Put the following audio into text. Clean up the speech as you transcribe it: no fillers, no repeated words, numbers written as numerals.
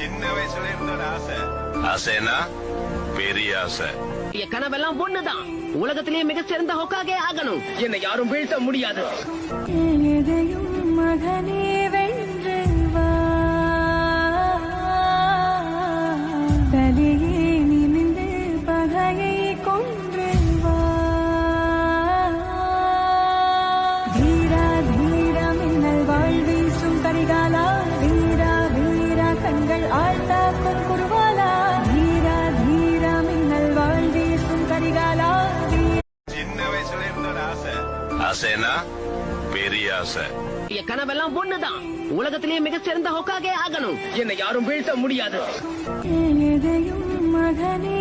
சின்ன வயசுல இருந்த ஒரு ஆசை. ஆசைனா பெரிய ஆசை. என் கனவெல்லாம் ஒண்ணுதான். உலகத்திலேயே மிக சிறந்த ஹோக்காகே ஆகணும். என்னை யாரும் வீழ்த்த முடியாது. மகனே வென்று வா, தலையே நிமிந்து பகையை கொன்று வா. வீரா வீரா மின்னல் வாழ்வீசும் கரிகாலா, வீரா வீரா கண்கள் ஆழ்த்தாக்கும் குருவாலா. வீரா வீரா மின்னல் வாழ்வீசும் கரிகாலா. சின்ன வயசுல இருந்த ஒரு ஆசை. ஆசைனா பெரிய ஆசை. என் கனவெல்லாம் ஒண்ணுதான். உலகத்திலேயே மிக சிறந்த ஹோக்காகே ஆகணும். என்னை யாரும் வீழ்த்த முடியாது. மகனே